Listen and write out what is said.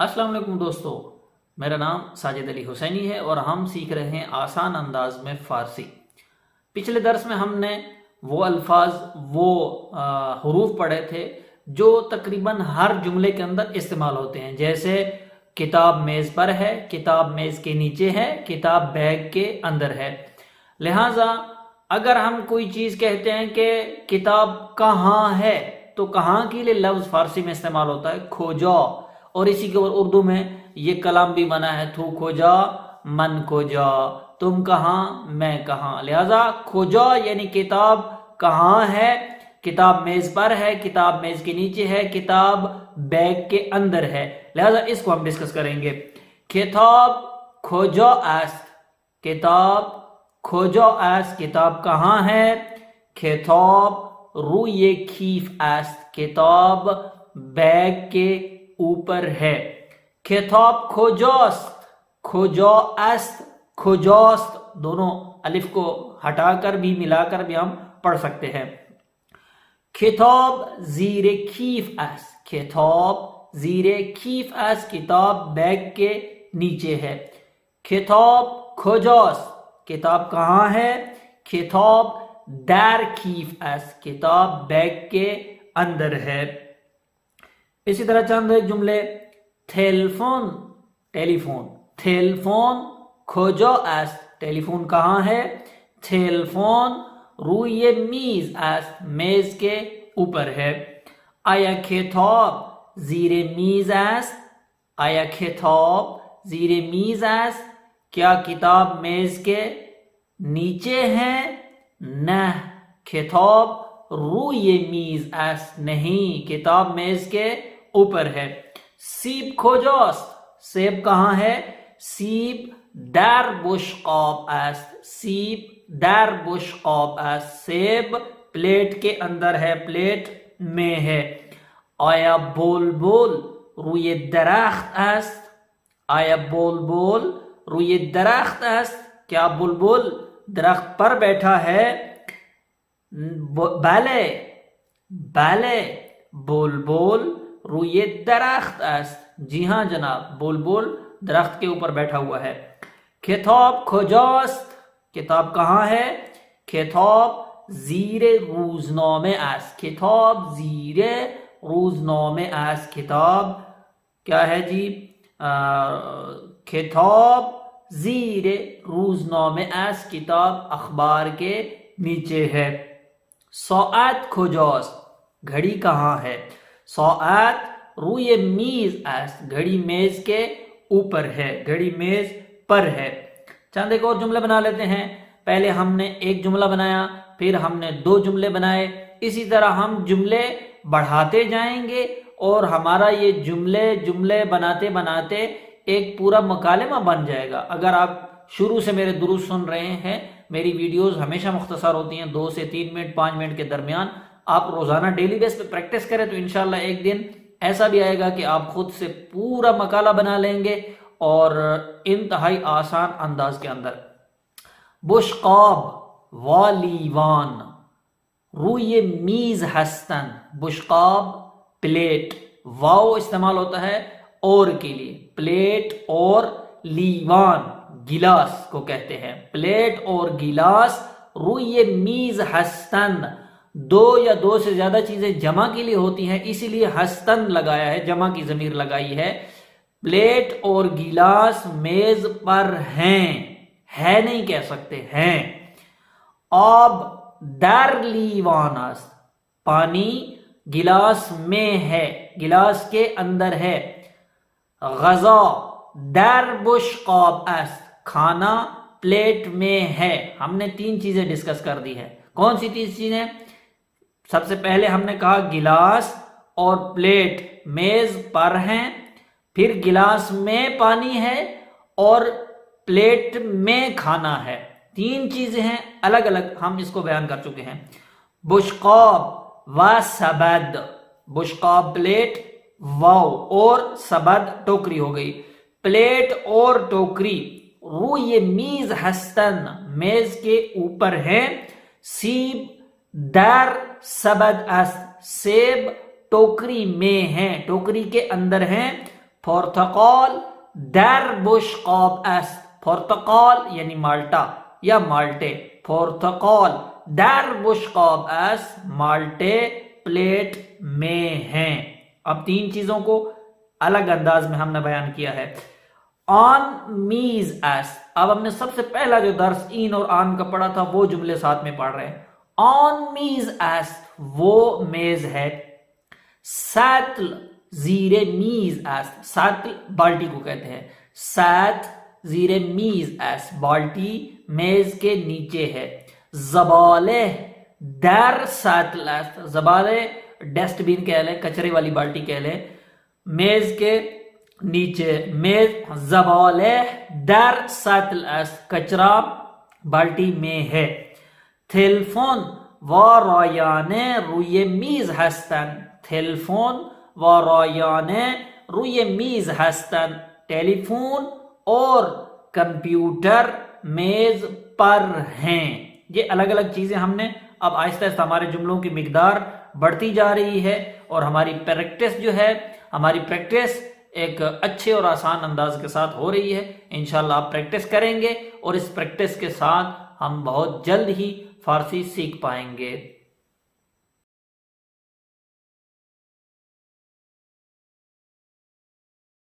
अस्सलाम वालेकुम दोस्तों, मेरा नाम साजिद अली हुसैनी है और हम सीख रहे हैं आसान अंदाज में फ़ारसी। पिछले दर्स में हमने वो अल्फाज हरूफ पढ़े थे जो तकरीबन हर जुमले के अंदर इस्तेमाल होते हैं, जैसे किताब मेज़ पर है, किताब मेज़ के नीचे है, किताब बैग के अंदर है। लिहाजा अगर हम कोई चीज़ कहते हैं कि किताब कहाँ है, तो कहाँ के लिए लफ्ज़ फ़ारसी में इस्तेमाल होता है खोजा, और इसी के उर्दू में ये कलाम भी बना है तू खोजा मन खोजा, तुम कहाँ मैं कहाँ। लिहाजा खोजा यानी किताब कहाँ है, किताब मेज पर है, किताब मेज के नीचे है, किताब बैग के अंदर है। लिहाजा इसको हम डिस्कस करेंगे। किताब खोजा अस्त, किताब खोजा अस्त, किताब कहाँ है। किताब रूए खीफ अस्त, किताब बैग के ऊपर है। किताब खोजास्त, खोजा अस्त, खोजास्त, दोनों अलिफ को हटाकर भी मिलाकर भी हम पढ़ सकते हैं। किताब ज़ीरे खीफ अस्त, किताब ज़ीरे खीफ अस्त, किताब बैग के नीचे है। किताब खोजास्त, किताब कहाँ है। किताब दार खीफ अस्त, किताब बैग के अंदर है। इसी तरह चंद एक जुमले। टेलीफोन, टेलीफोन, टेलीफोन खोजो अस्त, टेलीफोन कहाँ है। टेलीफोन रूए मीज अस्त, मेज के ऊपर है। आया किताब ज़ीरे मीज अस्त, आया किताब ज़ीरे मीज अस्त, क्या किताब मेज के नीचे है। न किताब रूए मीज अस्त, नहीं किताब मेज के ऊपर है। सीब खोजोस्त, सेब कहाँ है। सीब दर बुश्क़ाब अस्त, सीब दर बुश्क़ाब अस्त, सेब प्लेट के अंदर है, प्लेट में है। आया बुलबुल रूए दरख्त अस्त, आया बुलबुल रूए दरख्त अस्त, क्या बुलबुल दरख्त पर बैठा है। बले, बले बुलबुल रूए दरख्त अस्त, जी हाँ जनाब, बुलबुल दरख्त के ऊपर बैठा हुआ है। किताब खोजास्त, किताब कहाँ है। किताब ज़ीरे रोज़नामे अस्त, किताब ज़ीरे रोज़नामे अस्त, किताब क्या है जी। किताब ज़ीरे रोज़नामे अस्त, किताब अखबार के नीचे है। सौआत खोजास्त, घड़ी कहाँ है। सौआत रूए मीज अस्त, घड़ी मेज के ऊपर है, घड़ी मेज पर है। चंद एक और जुमले बना लेते हैं। पहले हमने एक जुमला बनाया, फिर हमने दो जुमले बनाए। इसी तरह हम जुमले बढ़ाते जाएंगे और हमारा ये जुमले जुमले बनाते बनाते एक पूरा मकालमा बन जाएगा। अगर आप शुरू से मेरे दुरुस्त सुन रहे हैं, मेरी वीडियोस हमेशा मुख्तसर होती हैं, 2 से 3 मिनट 5 मिनट के दरमियान। आप रोज़ाना डेली बेस पे प्रैक्टिस करें तो इंशाल्लाह एक दिन ऐसा भी आएगा कि आप खुद से पूरा मकाला बना लेंगे और इंतहाई आसान अंदाज के अंदर। बुश्क़ाब वालीवान रूए मीज़ हस्तन, बुश्क़ाब प्लेट, वाव इस्तेमाल होता है और के लिए, प्लेट और लीवान गिलास को कहते हैं। प्लेट और गिलास रूए मीज हस्तन, दो या दो से ज्यादा चीजें जमा के लिए होती हैं, इसीलिए हस्तन लगाया है, जमा की जमीर लगाई है। प्लेट और गिलास मेज पर हैं, है नहीं कह सकते, हैं। आब दर लीवानस, पानी गिलास में है, गिलास के अंदर है। गज़ा दर बुश्क़ाब अस्त, खाना प्लेट में है। हमने 3 चीजें डिस्कस कर दी है। कौन सी 3 चीजें। सबसे पहले हमने कहा गिलास और प्लेट मेज पर हैं, फिर गिलास में पानी है और प्लेट में खाना है। 3 चीजें हैं अलग अलग, हम इसको बयान कर चुके हैं। बुश्क़ाब व सबद, बुश्क़ाब प्लेट वाव और सबद टोकरी हो गई। प्लेट और टोकरी रूए मीज हस्तन, मेज के ऊपर है। सीब दर सबद अस्त, सेब टोकरी में है, टोकरी के अंदर है। پرتقال در بشقاب است. پرتقال یعنی مالٹا یا مالٹے. پرتقال در بشقاب است, مالٹے پلیٹ میں ہیں. اب تین چیزوں کو الگ انداز میں ہم نے بیان کیا ہے. آن میز است. اب ہم نے سب سے پہلا جو درس این اور آن کا پڑھا تھا وہ جملے ساتھ میں پڑھ رہے ہیں. آن میز است, وہ میز ہے. سطل زیر میز است. سطل بالٹی کو کہتے ہیں. سطل زیر میز است, بالٹی میز کے نیچے ہے. زبالہ در سطل است. زبالہ ڈسٹ بین کہہ لیں, کچرے والی بالٹی کہہ لیں, میز کے نیچے. میز زبالہ در سطل است, کچرا بالٹی میں ہے. تلفن و رایانه روی میز هستند. تلفن و رایانه روی میز هستند. ٹیلیفون اور کمپیوٹر میز پر ہیں. یہ الگ الگ چیزیں ہم نے اب آہستہ آہستہ ہمارے جملوں کی مقدار بڑھتی جا رہی ہے اور ہماری پریکٹس جو ہے, ہماری پریکٹس ایک اچھے اور آسان انداز کے ساتھ ہو رہی ہے. انشاءاللہ آپ پریکٹس کریں گے اور اس پریکٹس کے ساتھ ہم بہت جلد ہی فارسی سیکھ پائیں گے.